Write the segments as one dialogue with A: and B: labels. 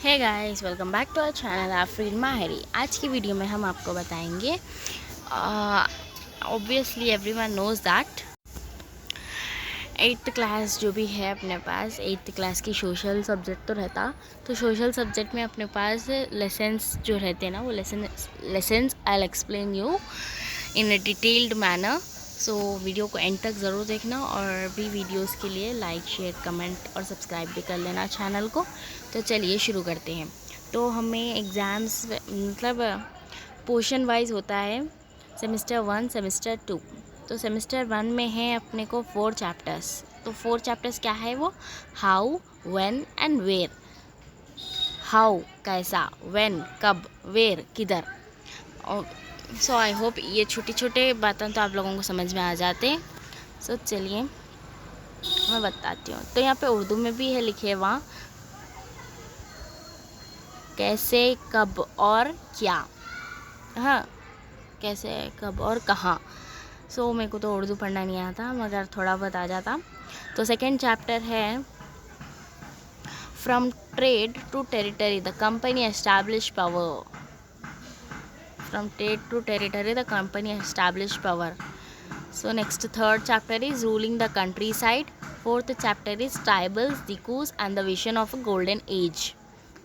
A: Hey guys, welcome back to our channel Afreen Mahiri. आज की video में हम आपको बताएंगे, obviously everyone knows that 8th class जो भी है अपने पास 8th क्लास की सोशल सब्जेक्ट तो रहता। तो सोशल सब्जेक्ट में अपने पास लेसन्स जो रहते हैं ना, वो lessons I will explain you in a detailed manner. So video को एंड तक ज़रूर देखना और भी वीडियोस के लिए लाइक शेयर कमेंट और सब्सक्राइब भी कर लेना चैनल को। तो चलिए शुरू करते हैं। तो हमें एग्ज़ाम्स मतलब पोर्शन वाइज होता है, सेमेस्टर 1 सेमेस्टर 2। तो सेमेस्टर 1 में है अपने को 4 चैप्टर्स। तो 4 चैप्टर्स क्या है वो? How, when and where. How कैसा, व्हेन कब, वेयर किधर। और सो आई होप ये छोटे छोटे बातें तो आप लोगों को समझ में आ जाते हैं। सो चलिए मैं बताती हूँ। तो यहाँ पे उर्दू में भी है लिखे, वहाँ कैसे कब और क्या। हाँ, कैसे कब और कहाँ। सो मेरे को तो उर्दू पढ़ना नहीं आता, मगर थोड़ा बहुत आ जाता। तो सेकेंड चैप्टर है from trade to territory the company establish power. From trade to territory the company establish power. So next third chapter is ruling the countryside. Fourth chapter is tribals, Dikus and the vision of a golden age.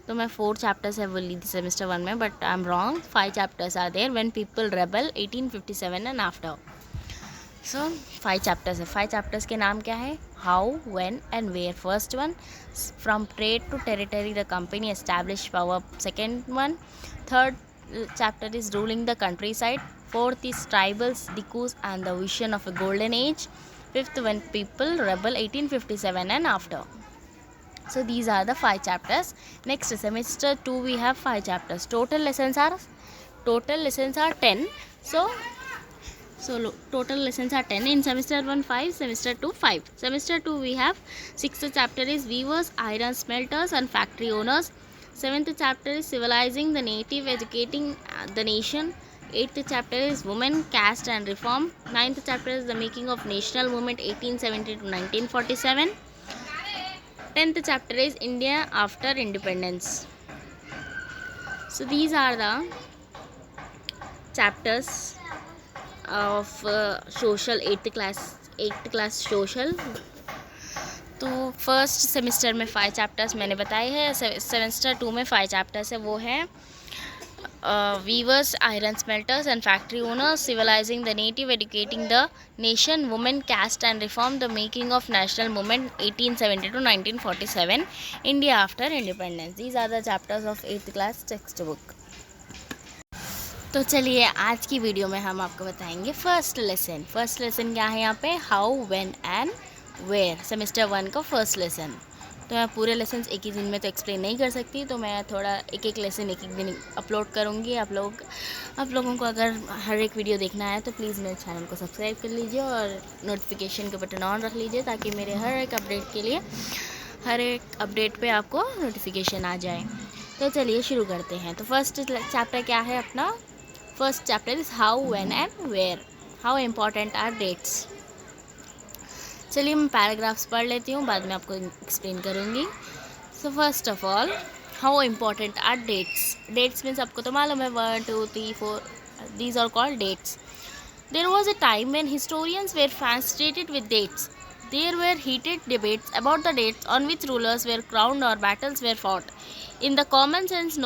A: तो मैं 4 chapters है बोली थी semester 1 में, but I am wrong. 5 chapters are there when people rebel 1857 and after. So 5 chapters है। 5 chapters के नाम क्या है? How, when and where. First one, from trade to territory the company established power. Second one, third chapter is ruling the countryside. Fourth is tribals, Dikus and the vision of a golden age. Fifth, when people rebel 1857 and after. So these are the 5 chapters. Next semester 2 we have 5 chapters. Total lessons are 10. So total lessons are 10 in semester 1 5, semester 2 5. Semester 2 we have 6th chapter is weavers, iron smelters and factory owners. 7th chapter is civilizing the native, educating the nation. 8th chapter is women, caste and reform. 9th chapter is the making of national movement 1870 to 1947. 10th chapter is India after independence. So these are the chapters of social 8th class social. तो first semester में 5 chapters मैंने बताए हैं। Semester 2 में 5 chapters है, वो है weavers, iron smelters and factory owners, civilizing the native, educating the nation, women, caste and reform, the making of national movement 1870 to 1947, India after independence. These are the chapters of 8th class text book. तो चलिए आज की video में हम आपको बताएंगे first lesson क्या है यहाँ पे? How, when and where. Semester 1 का फर्स्ट लेसन। तो मैं पूरे लेसन एक ही दिन में तो एक्सप्लेन नहीं कर सकती, तो मैं थोड़ा एक एक लेसन एक एक दिन अपलोड करूँगी। आप लोगों को अगर हर एक वीडियो देखना है तो प्लीज़ मेरे चैनल को सब्सक्राइब कर लीजिए और नोटिफिकेशन का बटन ऑन रख लीजिए, ताकि मेरे हर एक अपडेट पे आपको नोटिफिकेशन आ जाए। तो चलिए शुरू करते हैं। तो फर्स्ट चैप्टर क्या है अपना? First chapter is how, when and where. How important are dates. चलिए मैं पैराग्राफ्स पढ़ लेती हूँ, बाद में आपको एक्सप्लेन करूँगी। So first of all, how important are dates. Dates means आपको तो मालूम है 1 2 3 4, these are called dates. There was a time when historians were fascinated with dates. There were heated debates about the dates on which rulers were crowned or battles were fought. In the common sense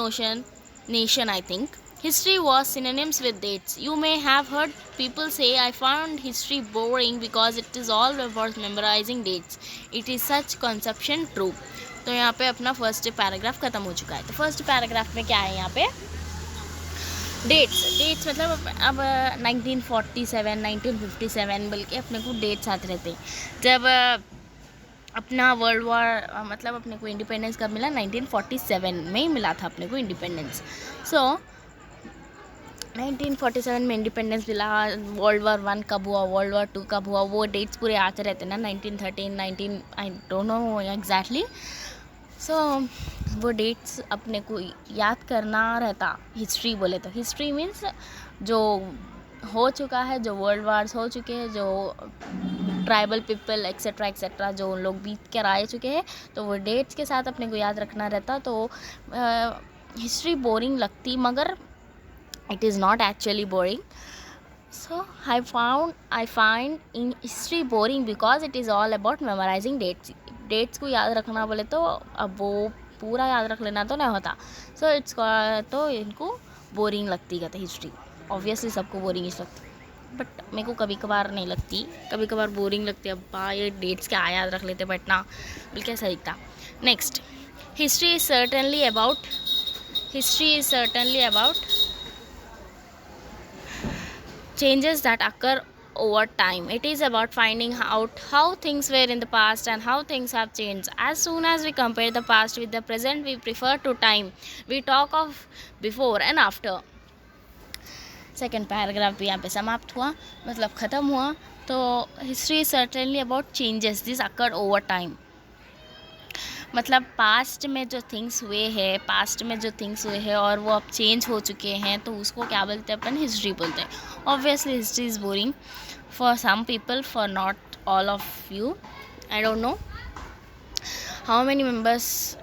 A: nation, I think, history was synonymous with dates. You may have heard people say, I found history boring because it is all about memorizing dates. It is such conception true. तो यहाँ पे अपना first paragraph ख़त्म हो चुका है। तो first paragraph में क्या है यहाँ पे? डेट्स मतलब अब 1947 1957 बल्कि अपने को डेट्स आते रहते हैं। जब अपना वर्ल्ड वॉर मतलब अपने को इंडिपेंडेंस कब मिला? 1947 में ही मिला था अपने को इंडिपेंडेंस। सो 1947 में इंडिपेंडेंस मिला। वर्ल्ड वॉर 1 कब हुआ, वर्ल्ड वॉर 2 कब हुआ, वो डेट्स पूरे आते रहते हैं ना। 1913 19 आई डोंट नो एग्जैक्टली। सो वो डेट्स अपने को याद करना रहता। हिस्ट्री बोले तो हिस्ट्री मीन्स जो हो चुका है, जो वर्ल्ड वार्स हो चुके हैं, जो ट्राइबल पीपल एक्सेट्रा एक्सेट्रा जो उन लोग बीत कर आए चुके हैं, तो वो डेट्स के साथ अपने को याद रखना रहता। तो हिस्ट्री बोरिंग लगती, मगर it is not actually boring. So I find in history boring because it is all about memorizing dates को याद रखना बोले तो अब वो पूरा याद रख लेना तो नहीं होता. सो तो इनको बोरिंग लगती कहते हिस्ट्री. ऑब्वियसली सबको बोरिंग ही लगती, बट मेरे को कभी कभार नहीं लगती, कभी कभार बोरिंग लगती है. अब्बा ये डेट्स क्या याद रख लेते बैठना, बिल्कुल कैसा दिखता. Next, history is certainly about changes that occur over time. It is about finding out how things were in the past and how things have changed. As soon as we compare the past with the present, we prefer to time. We talk of before and after. Second paragraph भी यहाँ पे समाप्त हुआ, मतलब ख़त्म हुआ. तो history is certainly about changes this occur over time. मतलब पास्ट में जो थिंग्स हुए हैं और वो अब चेंज हो चुके हैं, तो उसको क्या बोलते हैं अपन, हिस्ट्री बोलते हैं. Obviously history is boring for some people, for not all of you. I don't know how many members,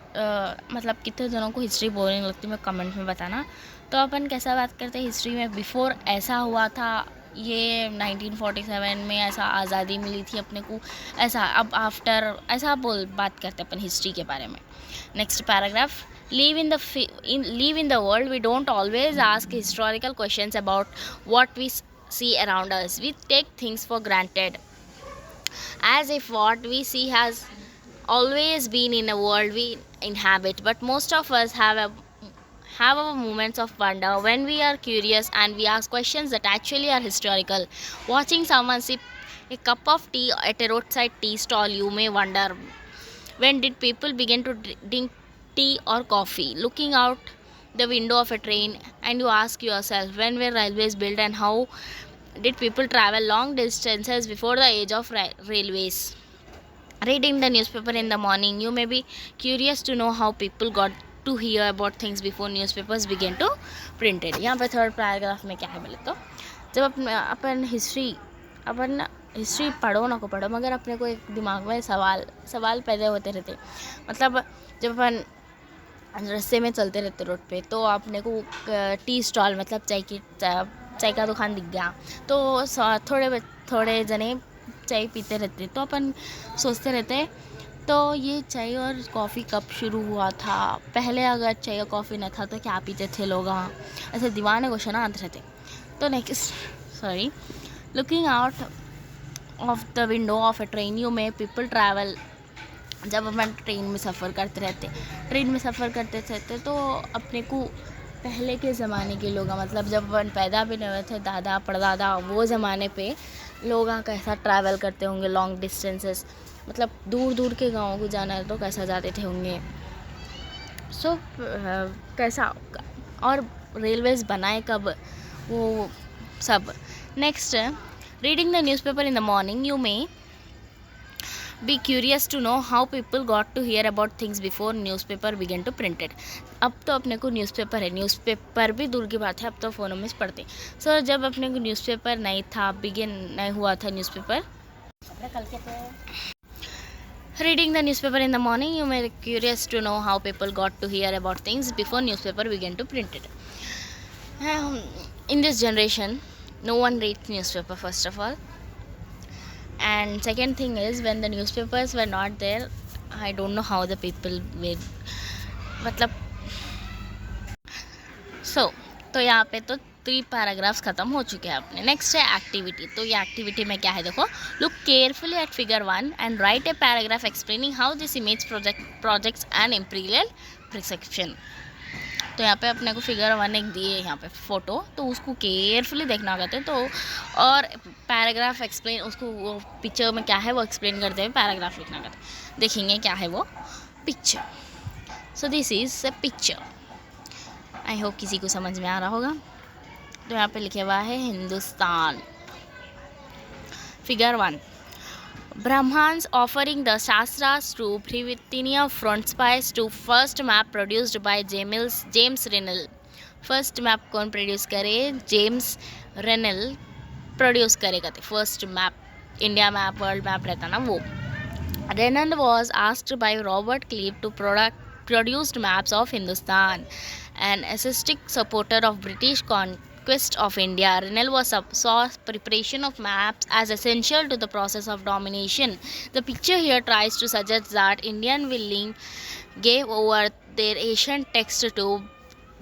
A: मतलब कितने जनों को हिस्ट्री बोरिंग लगती है, मैं कमेंट में बताना. तो अपन कैसा बात करते हैं हिस्ट्री में, बिफोर ऐसा हुआ था, ये 1947 में ऐसा आज़ादी मिली थी अपने को, ऐसा अब आफ्टर ऐसा बात करते हैं अपन हिस्ट्री के बारे में. Next paragraph, live in the world we don't always ask historical questions about what we see around us. We take things for granted as if what we see has always been in a world we inhabit. But most of us have our moments of wonder when we are curious and we ask questions that actually are historical. Watching someone sip a cup of tea at a roadside tea stall, you may wonder, when did people begin to drink tea or coffee? Looking out the window of a train and you ask yourself, when were railways built and how did people travel long distances before the age of railways? Reading the newspaper in the morning, you may be curious to know how people got to hear about things before newspapers began to printed. यहाँ पे third paragraph में क्या है बोले तो, जब अपन history पढ़ो ना को पढ़ो, मगर अपने को एक दिमाग में सवाल पैदा होते रहते. मतलब जब अपन रास्ते में चलते रहते रोड पे, तो आपने को टी स्टॉल मतलब चाय का दुकान दिख गया, तो थोड़े जने चाय पीते रहते. तो अपन सोचते रहते, तो ये चाय और कॉफ़ी कब शुरू हुआ था, पहले अगर चाय और कॉफ़ी न था तो क्या पीते थे लोग, ऐसे दीवाने क्वेश्चन आते रहते. तो next, looking out of the window of A train, you may people travel. जब अपन ट्रेन में सफ़र करते थे तो अपने को पहले के ज़माने के लोग, मतलब जब अपन पैदा भी नहीं हुए थे, दादा परदादा, वो ज़माने पे लोग कैसा ट्रैवल करते होंगे लॉन्ग डिस्टेंसेस, मतलब दूर दूर के गाँवों को जाना है तो कैसा जाते थे होंगे. सो कैसा, और रेलवेज़ बनाए कब, वो सब. Next, reading the newspaper in the morning, you may be curious to know how people got to hear about things before newspaper began to printed. अब तो अपने को न्यूज़पेपर भी दूर की बात है, अब तो फ़ोनों में पढ़ते. सो जब अपने को न्यूज़पेपर नहीं था, नहीं हुआ था newspaper, reading the newspaper in the morning, you may be curious to know how people got to hear about things before newspaper began to printed. In this generation, no one reads newspaper, first of all. And second thing is, when the newspapers were not there, I don't know how the people will, मतलब तो यहाँ पे तो 3 paragraphs ख़त्म हो चुके हैं अपने. नेक्स्ट है एक्टिविटी. तो ये एक्टिविटी में क्या है देखो, look carefully at figure 1 and write a paragraph explaining how this image projects an imperial perception. तो यहाँ पे अपने को फिगर 1 एक दिए यहाँ पे फ़ोटो, तो उसको केयरफुली देखना कहते हैं. तो और पैराग्राफ एक्सप्लेन, उसको वो पिक्चर में क्या है वो एक्सप्लेन करते हुए पैराग्राफ लिखना कहते हैं. देखेंगे क्या है वो picture. So this is a picture. I hope किसी को समझ में आ रहा होगा. तो यहाँ पे लिखे हुआ है Hindustan. Figure 1, Brahmans offering the Shastras to Brahminian frontispiece to first map produced by James Renell. First map कौन प्रोड्यूस करे, जेम्स रेनल प्रोड्यूस करेगा. तो first map India map world map रहता ना वो. Renan was asked by Robert Cleave to produced maps of Hindustan. An enthusiastic supporter of British conquest of India, Renan saw preparation of maps as essential to the process of domination. The picture here tries to suggest that Indian willing gave over their ancient text to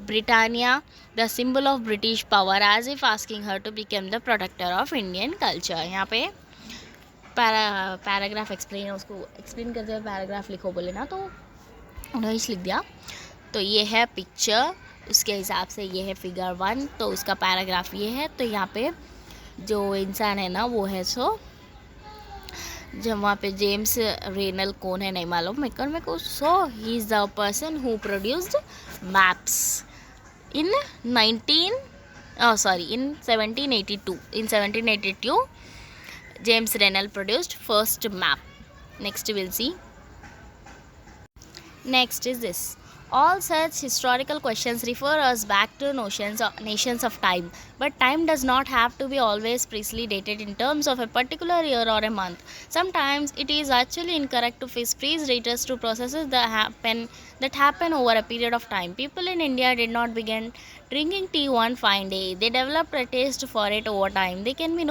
A: Britannia, the symbol of British power, as if asking her to become the protector of Indian culture. यहाँ पे paragraph explain, उसको explain करते हुए paragraph लिखो बोले ना, तो उन्होंने लिख दिया. तो ये है पिक्चर, उसके हिसाब से ये है फिगर 1, तो उसका पैराग्राफ ये है. तो यहाँ पे जो इंसान है ना वो है जब वहाँ पे जेम्स रेनल कौन है नहीं मालूम मेरे को. So he is the person who produced maps in 1782. In 1782 James Renal produced first map. Next we'll see. Next is this. All such historical questions refer us back to nations of time. But time does not have to be always precisely dated in terms of a particular year or a month. Sometimes it is actually incorrect to freeze daters to processes that happen over a period of time. People in India did not begin drinking tea one fine day. They developed a taste for it over time. There can be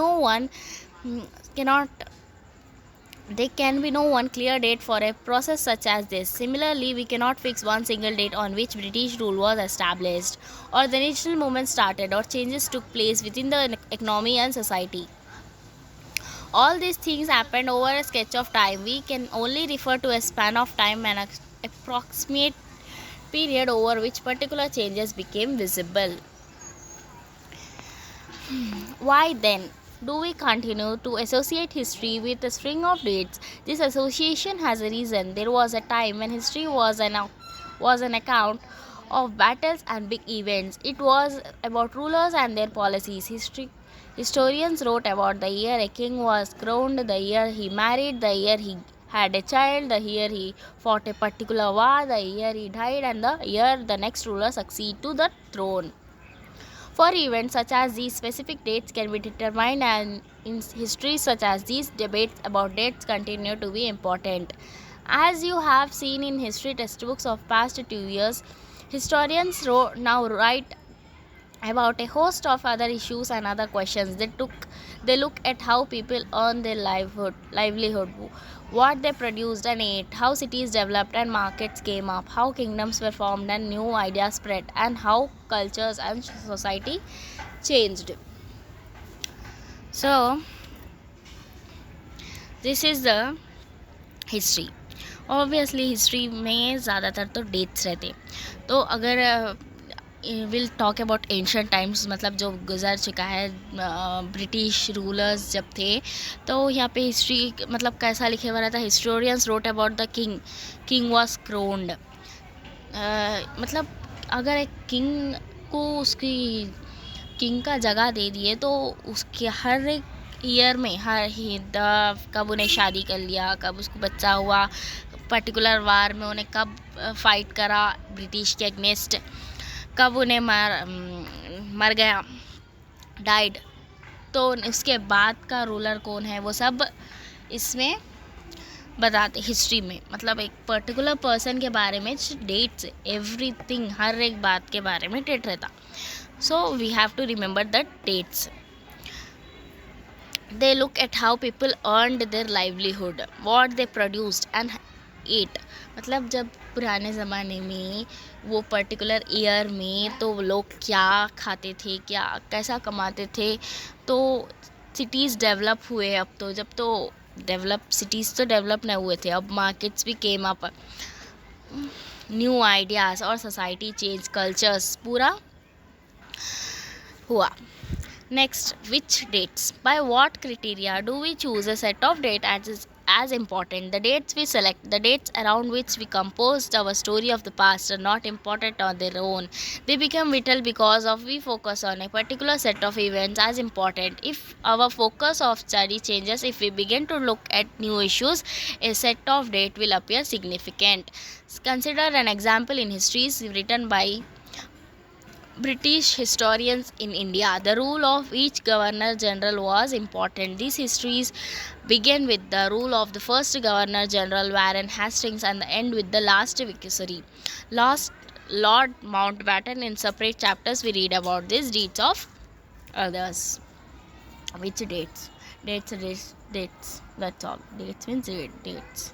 A: no one clear date for a process such as this. Similarly, we cannot fix one single date on which British rule was established, or the national movement started, or changes took place within the economy and society. All these things happened over a sketch of time. We can only refer to a span of time and approximate period over which particular changes became visible. Why then do we continue to associate history with a string of dates? This association has a reason. There was a time when history was an account of battles and big events. It was about rulers and their policies. Historians wrote about the year a king was crowned, the year he married, the year he had a child, the year he fought a particular war, the year he died, and the year the next ruler succeeded to the throne. For events such as these, specific dates can be determined, and in history such as these, debates about dates continue to be important. As you have seen in history textbooks of past 2 years, historians now write about a host of other issues and other questions. They look at how people earn their livelihood, what they produced and ate, how cities developed and markets came up, how kingdoms were formed and new ideas spread, and how cultures and society changed. So this is the history. Obviously history में ज़्यादातर तो dates रहते. तो अगर will talk about ancient times, मतलब जो गुजर चुका है, ब्रिटिश रूलर्स जब थे, तो यहाँ पे हिस्ट्री मतलब कैसा लिखे हुआ रहता. Historians wrote about the king was crowned. मतलब अगर एक किंग को उसकी किंग का जगह दे दिए तो उसके हर एक ईयर में कब उन्हें शादी कर लिया, कब उसको बच्चा हुआ, पर्टिकुलर वार में उन्हें कब फाइट करा ब्रिटिश के अगेंस्ट, कब उन्हें मर गया, डाइड, तो उसके बाद का रूलर कौन है, वो सब इसमें बताते हिस्ट्री में. मतलब एक पर्टिकुलर पर्सन के बारे में डेट्स, एवरीथिंग, हर एक बात के बारे में डेट रहता. So we have to remember the dates. They look at how people earned their livelihood, what they produced and ate. मतलब जब पुराने ज़माने में वो पर्टिकुलर ईयर में तो लोग क्या खाते थे, क्या कैसा कमाते थे. तो सिटीज़ डेवलप हुए. अब तो जब तो सिटीज़ तो डेवलप नहीं हुए थे, अब मार्केट्स भी केम अप, न्यू आइडियाज़ और सोसाइटी चेंज, कल्चर्स पूरा हुआ. Next, which dates? By what criteria do we choose a set of dates as important? The dates we select, the dates around which we composed our story of the past, are not important on their own. They become vital because we focus on a particular set of events as important. If our focus of study changes, if we begin to look at new issues, a set of date will appear significant. Consider an example in histories written by British historians in India. The rule of each Governor General was important. These histories begin with the rule of the first Governor General Warren Hastings and end with the last Viceroy. Last Lord Mountbatten. In separate chapters we read about these deeds of others. Which dates? Dates. That's all. Dates means dates.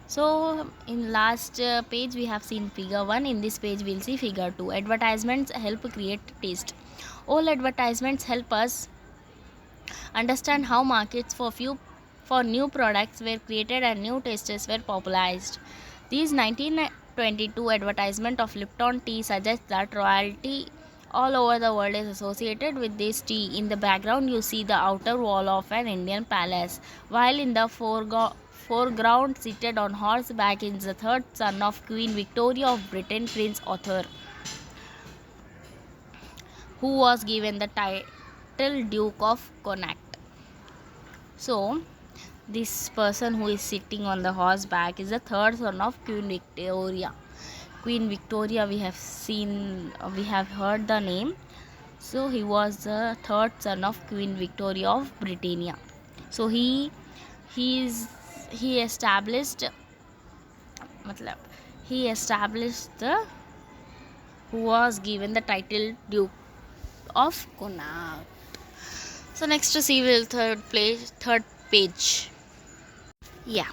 A: So in last page we have seen figure 1. In this page we will see figure 2. Advertisements help create taste. All advertisements help us understand how markets for new products were created and new tastes were popularized. These 1922 advertisement of Lipton tea suggests that royalty all over the world is associated with this tea. In the background you see the outer wall of an Indian palace, while in the foreground, seated on horseback, is the third son of Queen Victoria of Britain, Prince Arthur, who was given the title Duke of Connaught. So, this person who is sitting on the horseback is the third son of Queen Victoria. Queen Victoria, we have heard the name. So, he was the third son of Queen Victoria of Britannia. So, he established the who was given the title Duke of Connaught. So next to see will third page. Yeah.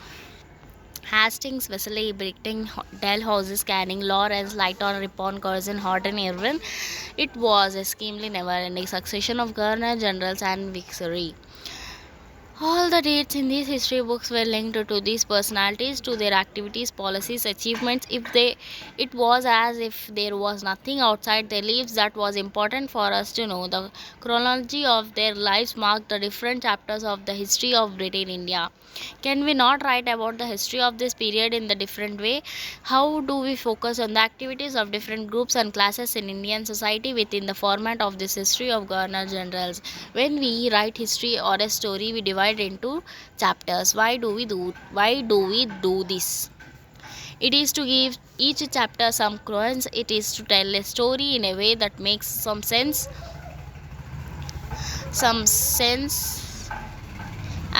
A: Hastings, Wesley, Brighton, Dalhousie, Canning, Lawrence, Lighton, Ripon, Curzon, Horton, Irwin. It was a schemely never-ending succession of governor generals and viceroy. All the dates in these history books were linked to these personalities, to their activities, policies, achievements. It was as if there was nothing outside their lives that was important for us to know. The chronology of their lives marked the different chapters of the history of Britain India. Can we not write about the history of this period in the different way? How do we focus on the activities of different groups and classes in Indian society within the format of this history of governor generals? When we write history or a story, we divide into chapters. Why do we do this? It is to give each chapter some coherence. It is to tell a story in a way that makes some sense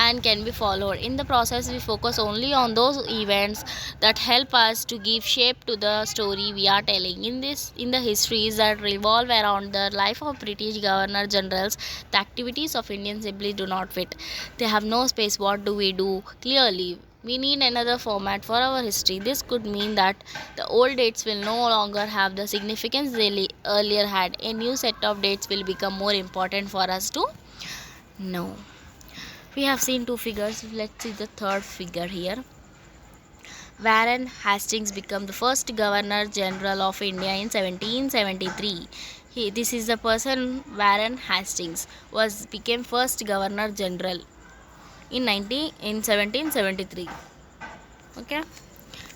A: and can be followed. In the process, we focus only on those events that help us to give shape to the story we are telling. In the histories that revolve around the life of British governor generals, the activities of Indians simply do not fit. They have no space. What do we do? Clearly, we need another format for our history. This could mean that the old dates will no longer have the significance they earlier had. A new set of dates will become more important for us to know. We have seen two figures. Let's see the third figure here. Warren Hastings became the first Governor General of India in 1773. This is the person Warren Hastings became first Governor General in 1773. Okay.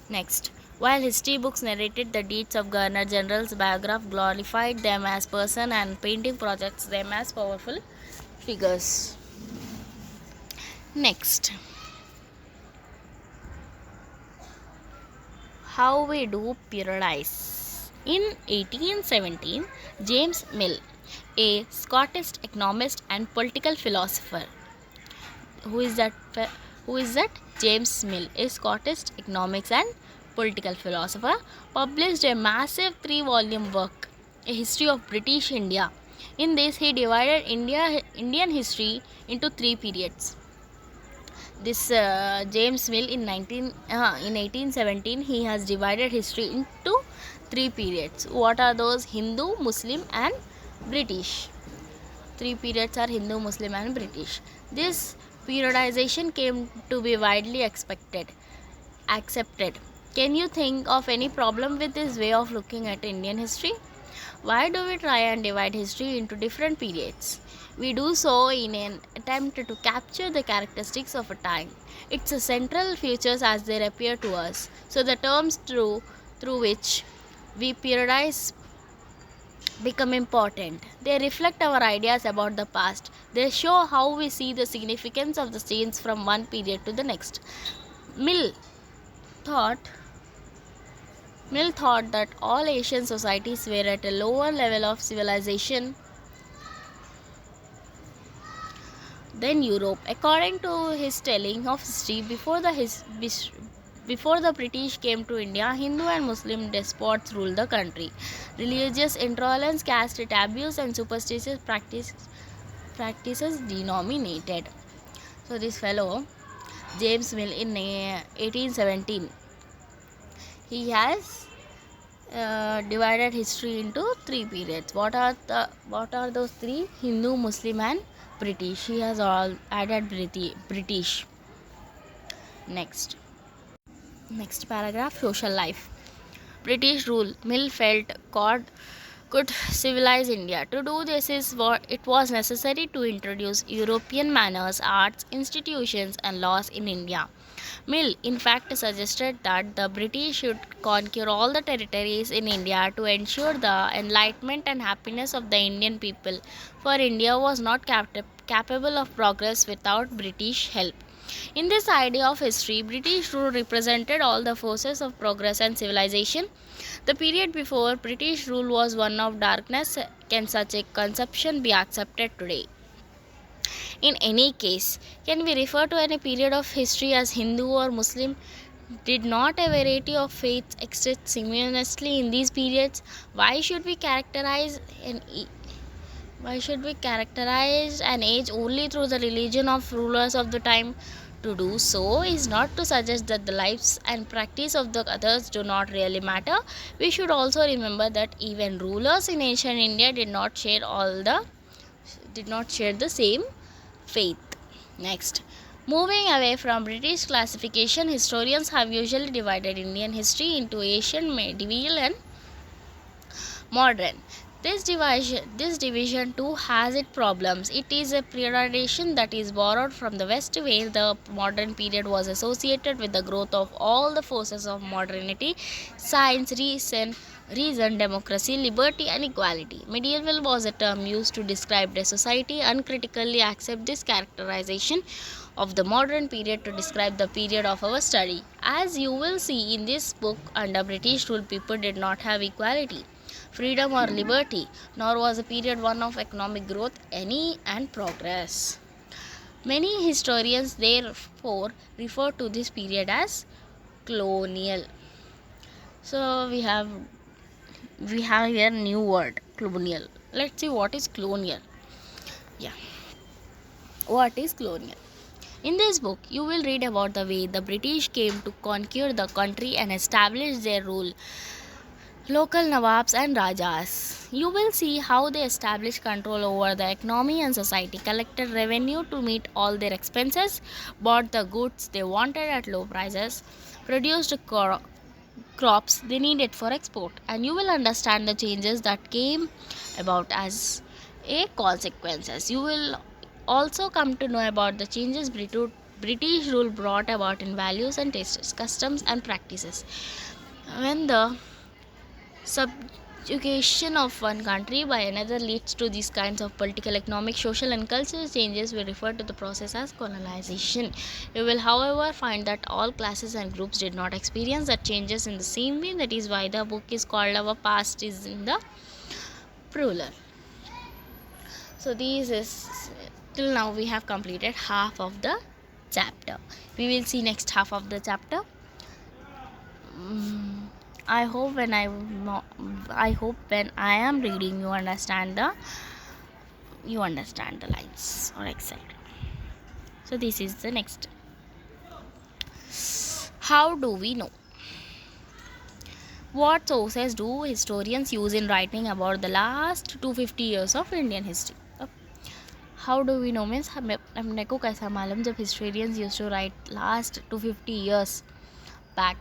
A: Next, while history books narrated the deeds of Governor Generals, biography glorified them as person and painting projects them as powerful figures. Next, how we do periodize. In 1817, James Mill, a Scottish economist and political philosopher, who is that James Mill, a Scottish economics and political philosopher, published a massive 3-volume work, A History of British India. In this, he divided Indian history into 3 periods. This James Mill in 1817, he has divided history into 3 periods. What are those? Hindu, Muslim and British. 3 periods are Hindu, Muslim and British. This periodization came to be widely accepted. Can you think of any problem with this way of looking at Indian history? Why do we try and divide history into different periods? We do so in an attempt to capture the characteristics of a time, its central features as they appear to us. So the terms through which we periodize become important. They reflect our ideas about the past. They show how we see the significance of the scenes from one period to the next. Mill thought Mill thought that all Asian societies were at a lower level of civilization than Europe. According to his telling of history, before the British came to India, Hindu and Muslim despots ruled the country. Religious intolerance, caste taboos, and superstitious practices dominated. So this fellow, James Mill, in 1817, he has divided history into three periods. What are those three? Hindu, Muslim, and British. He has all added British. Next paragraph, social life. British rule. Mill felt God could civilize India. To do this is what it was necessary to introduce European manners, arts, institutions, and laws in India. Mill, in fact, suggested that the British should conquer all the territories in India to ensure the enlightenment and happiness of the Indian people, for India was not capable of progress without British help. In this idea of history, British rule represented all the forces of progress and civilization. The period before British rule was one of darkness. Can such a conception be accepted today? In any case, can we refer to any period of history as Hindu or Muslim? Did not a variety of faiths exist simultaneously in these periods? Why should we characterize an age only through the religion of rulers of the time? To do so is not to suggest that the lives and practice of the others do not really matter. We should also remember that even rulers in ancient India did not share the same faith. Next, moving away from British classification, historians have usually divided Indian history into ancient, medieval, and modern. This division too has its problems. It is a periodization that is borrowed from the West, where the modern period was associated with the growth of all the forces of modernity: science, reason, democracy, liberty, and equality. Medieval was a term used to describe a society. Uncritically accept this characterization of the modern period to describe the period of our study. As you will see in this book, under British rule, people did not have equality, freedom, or liberty, nor was the period one of economic growth and progress. Many historians therefore refer to this period as colonial. So we have here new word, colonial. Let's see what is colonial. Yeah, what is colonial? In this book, you will read about the way the British came to conquer the country and establish their rule, local Nawabs and Rajas. You will see how they established control over the economy and society, collected revenue to meet all their expenses, bought the goods they wanted at low prices, produced crops they needed for export, and you will understand the changes that came about as a consequences. You will also come to know about the changes British rule brought about in values and tastes, customs and practices. When the subjugation of one country by another leads to these kinds of political, economic, social, and cultural changes, we refer to the process as colonization. You will, however, find that all classes and groups did not experience the changes in the same way. That is why the book is called Our Past is in the Plural. So this is, till now we have completed half of the chapter. We will see next half of the chapter. I hope when I am reading you understand the lines or etc. So this is the next. How do we know? What sources do historians use in writing about the last 250 years of Indian history? How do we know means हमने को कैसा मालूम जब historians used to write last 250 years back.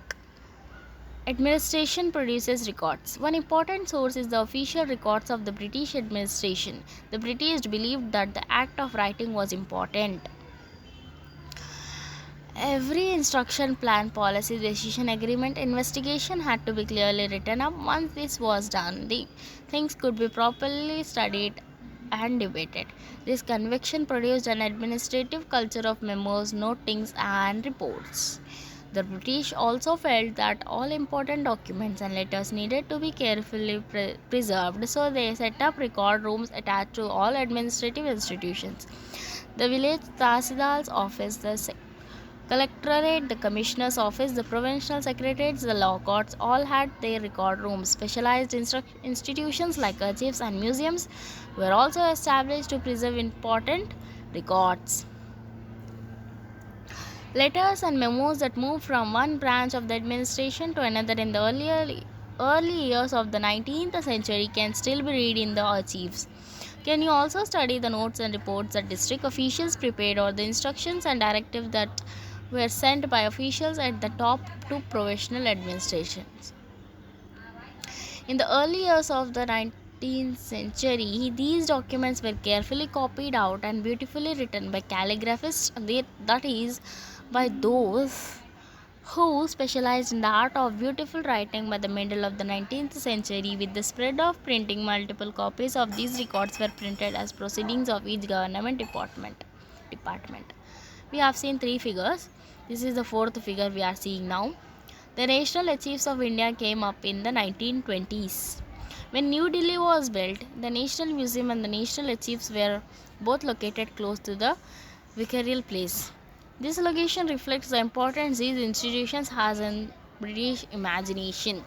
A: Administration produces records. One important source is the official records of the British administration. The British believed that the act of writing was important. Every instruction, plan, policy, decision, agreement, investigation had to be clearly written up. Once this was done, the things could be properly studied and debated. This conviction produced an administrative culture of memos, notings, and reports. The British also felt that all important documents and letters needed to be carefully preserved, so they set up record rooms attached to all administrative institutions. The village Tahsildal's office, the collectorate, the commissioner's office, the provincial secretariats, the law courts all had their record rooms. Specialized institutions like archives and museums were also established to preserve important records. Letters and memos that moved from one branch of the administration to another in the early years of the 19th century can still be read in the archives. Can you also study the notes and reports that district officials prepared, or the instructions and directives that were sent by officials at the top to provincial administrations? In the early years of the 19th century, these documents were carefully copied out and beautifully written by calligraphists, that is, by those who specialized in the art of beautiful writing. By the middle of the 19th century, with the spread of printing, multiple copies of these records were printed as proceedings of each government department. We have seen three figures. This is the fourth figure we are seeing now. The national archives of India came up in the 1920s. When New Delhi was built, the National Museum and the National Archives were both located close to the Vicarial Place. This location reflects the importance these institutions has in British imagination.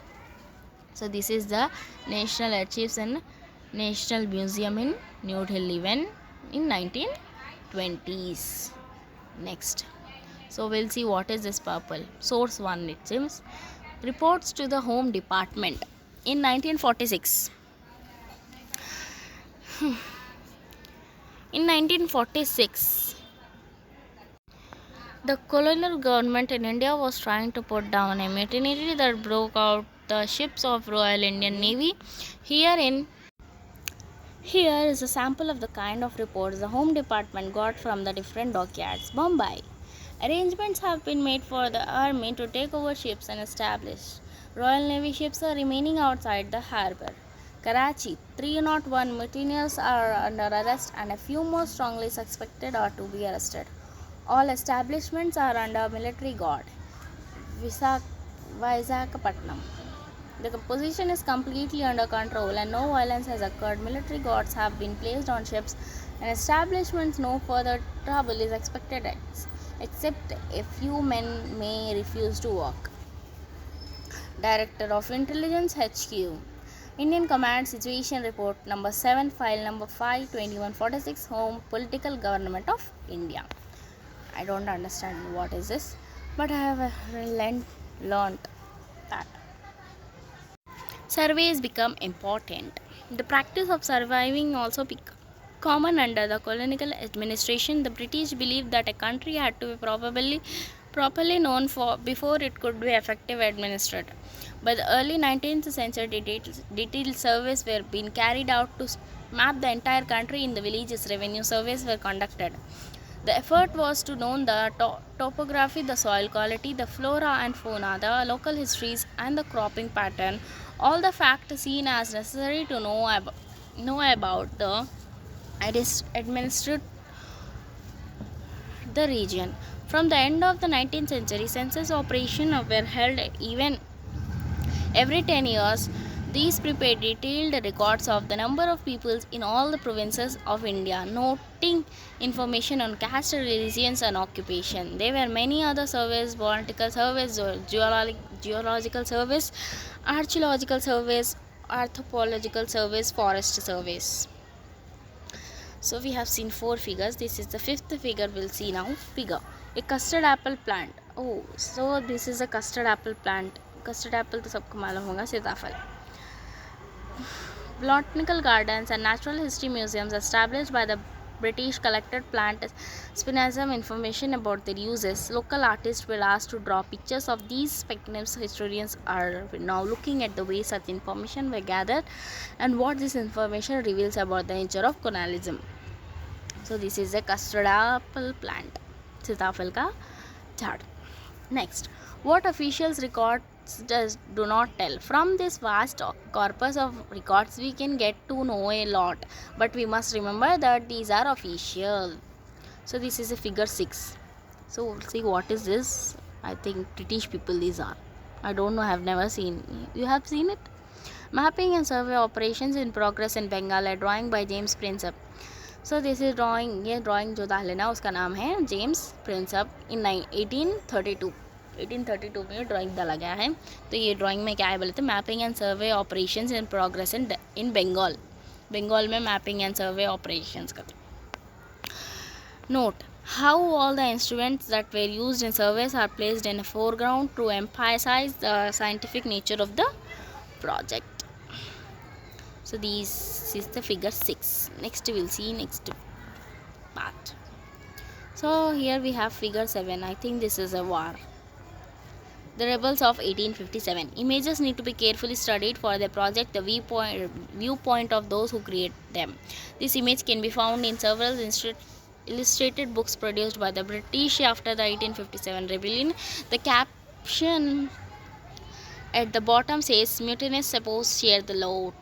A: So this is the National Archives and National Museum in New Delhi when in 1920s. Next. So we'll see what is this purple. Source 1, it seems. Reports to the Home Department in 1946. In 1946, the colonial government in India was trying to put down a mutiny that broke out the ships of Royal Indian Navy. Here is a sample of the kind of reports the Home Department got from the different dockyards. Bombay. Arrangements have been made for the army to take over ships and establish Royal Navy ships are remaining outside the harbour. Karachi. 301 mutineers are under arrest and a few more strongly suspected are to be arrested. All establishments are under military guard. Visakhapatnam. The position is completely under control and no violence has occurred. Military guards have been placed on ships and establishments. No further trouble is expected except a few men may refuse to work. Director of Intelligence HQ. Indian Command Situation Report number 7, file number 5, 2146, Home Political Government of India. I don't understand what is this, but I have learned that. Surveys become important. The practice of surveying also became common under the colonial administration. The British believed that a country had to be properly known before it could be effectively administered. By the early 19th century, detailed surveys were being carried out to map the entire country in the villages. Revenue surveys were conducted. The effort was to know the topography, the soil quality, the flora and fauna, the local histories, and the cropping pattern. All the facts seen as necessary to know about the administered the region. From the end of the 19th century, census operations were held even every 10 years. These prepared detailed records of the number of peoples in all the provinces of India, noting information on caste, religions, and occupation. There were many other surveys: political surveys, geological surveys, archaeological surveys, anthropological surveys, forest surveys. So we have seen 4 figures. This is the 5th figure we'll see now. Figure. A custard apple plant. Oh, so this is a custard apple plant. Custard apple तो सबको मालूम होगा, सीताफल. Botanical gardens and natural history museums established by the British collected plant specimen information about their uses. Local artists were asked to draw pictures of these specimens. Historians are now looking at the way such information were gathered and what this information reveals about the nature of colonialism. So this is a custard apple plant, सीताफल का झाड़. Next, what officials records do not tell. From this vast corpus of records, we can get to know a lot, but we must remember that these are official. So this is a figure 6. So we'll see what is this. I think British people these are. I don't know, I have never seen. You have seen it? Mapping and survey operations in progress in Bengal, a drawing by James Prinsep. So this is drawing, ये drawing जो डाले ना उसका नाम है James Prinsep इन 1832 में ये drawing डाला गया है. तो ये ड्राइंग में क्या है बोले तो mapping and survey operations in progress in Bengal. Bengal में मैपिंग एंड सर्वे ऑपरेशंस करते. Note how all the instruments that were used in surveys are placed in a foreground to emphasize the scientific nature of the project. So this is the figure 6. Next we'll see next part. So here we have figure 7. I think this is a war. The rebels of 1857. Images need to be carefully studied for the project, the viewpoint of those who create them. This image can be found in several illustrated books produced by the British after the 1857 rebellion. The caption at the bottom says mutinous suppose share the load.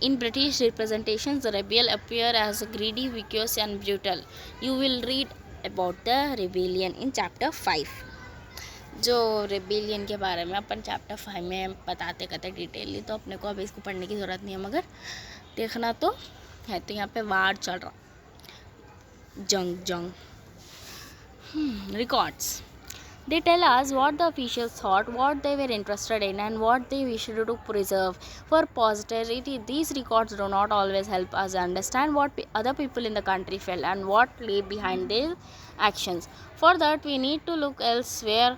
A: In British representations, the rebel appear as greedy, vicious and brutal. You will read about the rebellion in chapter 5. जो rebellion के बारे में अपन chapter 5 में बताते करते detailed, तो अपने को अब इसको पढ़ने की ज़रूरत नहीं है, मगर देखना तो है. तो यहाँ पे वार चल रहा, जंग. Records. They tell us what the officials thought, what they were interested in, and what they wished to preserve for posterity. These records do not always help us understand what other people in the country felt and what lay behind their actions. For that, we need to look elsewhere.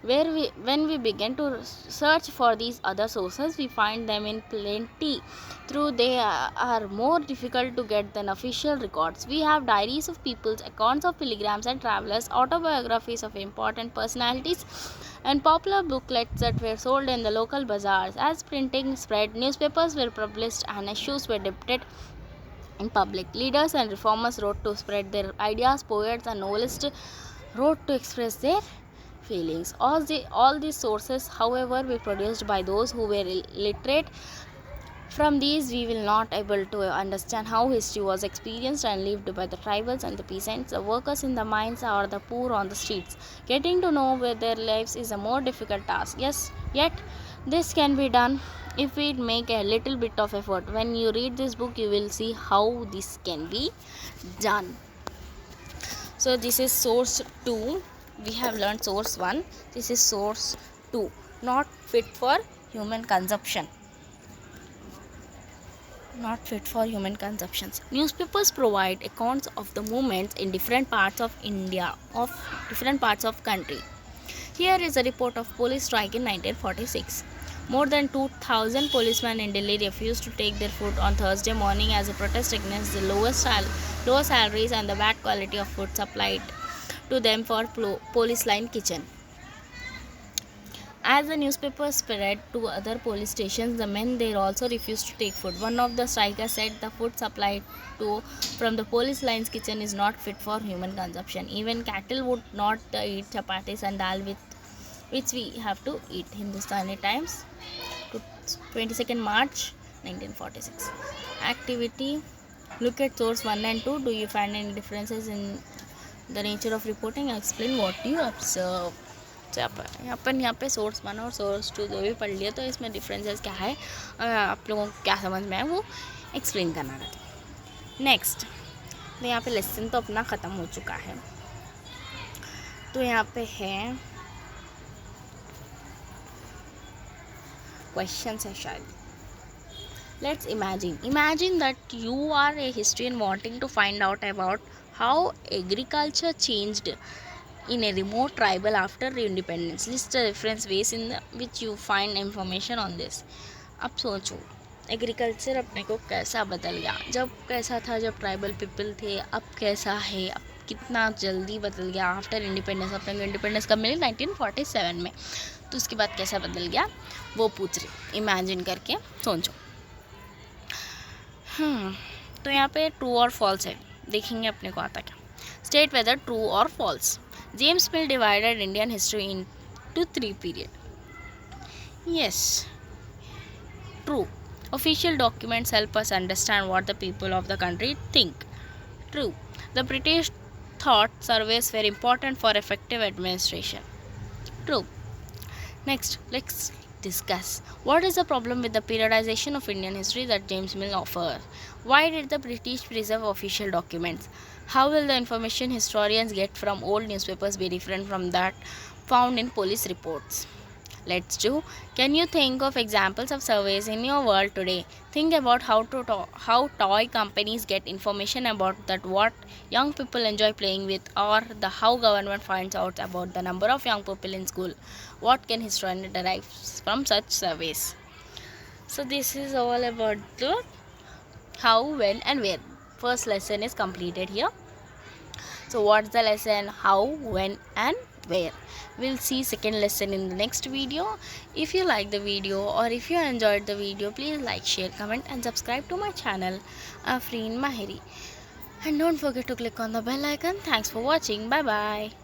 A: When we begin to search for these other sources, we find them in plenty. Though they are more difficult to get than official records. We have diaries of peoples, accounts of pilgrims and travelers, autobiographies of important personalities, and popular booklets that were sold in the local bazaars. As printing spread, newspapers were published and issues were debated in public. Leaders and reformers wrote to spread their ideas. Poets and novelists wrote to express their feelings. All these sources, however, were produced by those who were illiterate. From these, we will not able to understand how history was experienced and lived by the tribals and the peasants, the workers in the mines, or the poor on the streets. Getting to know their lives is a more difficult task. Yes, yet this can be done if we make a little bit of effort. When you read this book, you will see how this can be done. So this is source 2. We have learned source 1. This is source 2. Not fit for human consumption. Not fit for human consumptions. Newspapers provide accounts of the movements in different parts of India, of different parts of country. Here is a report of police strike in 1946. More than 2,000 policemen in Delhi refused to take their food on Thursday morning as a protest against the lower salaries and the bad quality of food supplied to them for police line kitchen. As the newspapers spread to other police stations, the men there also refused to take food. One of the strikers said the food supplied from the police line's kitchen is not fit for human consumption. Even cattle would not eat chapatis and dal which we have to eat. Hindustani Times, 22nd March 1946. Activity. Look at source 1 and 2. Do you find any differences in the nature of reporting? Explain what you observe. यहाँ पे source 1 और source 2 दो भी पढ़ लिया, तो इसमें differences क्या है, आप लोगों को क्या समझ में है वो एक्सप्लेन करना रहता है. नेक्स्ट, तो यहाँ पे लेसन तो अपना ख़त्म हो चुका है. तो यहाँ पे है क्वेश्चंस है शायद. Let's imagine that you are a historian wanting to find out about how agriculture changed in a remote tribal after independence. List the reference ways in which you find information on this. अब सोचो, agriculture अपने को कैसा बदल गया, जब कैसा था जब ट्राइबल पीपल थे, अब कैसा है, अब कितना जल्दी बदल गया आफ्टर इंडिपेंडेंस. अपने को इंडिपेंडेंस कब मिली? 1947 में. तो उसके बाद कैसा बदल गया वो पूछ रही, इमेजिन करके सोचो. तो यहाँ पे ट्रू और फॉल्स है, देखेंगे अपने को आता क्या. स्टेट वेदर ट्रू और false. James Mill divided Indian history into 3 periods. Yes, true. Official documents help us understand what the people of the country think. True. The British thought surveys were important for effective administration. True. Next, let's discuss what is the problem with the periodization of Indian history that James Mill offers. Why did the British preserve official documents? How will the information historians get from old newspapers be different from that found in police reports? Let's do. Can you think of examples of surveys in your world today? Think about how toy companies get information about that what young people enjoy playing with, or the how government finds out about the number of young people in school. What can historians derive from such surveys? So this is all about the how, when, and where. First lesson is completed here. So what's the lesson? How, when, and where. We'll see second lesson in the next video. If you like the video or if you enjoyed the video, please like, share, comment and subscribe to my channel, Afreen Mahiri. And don't forget to click on the bell icon. Thanks for watching. Bye bye.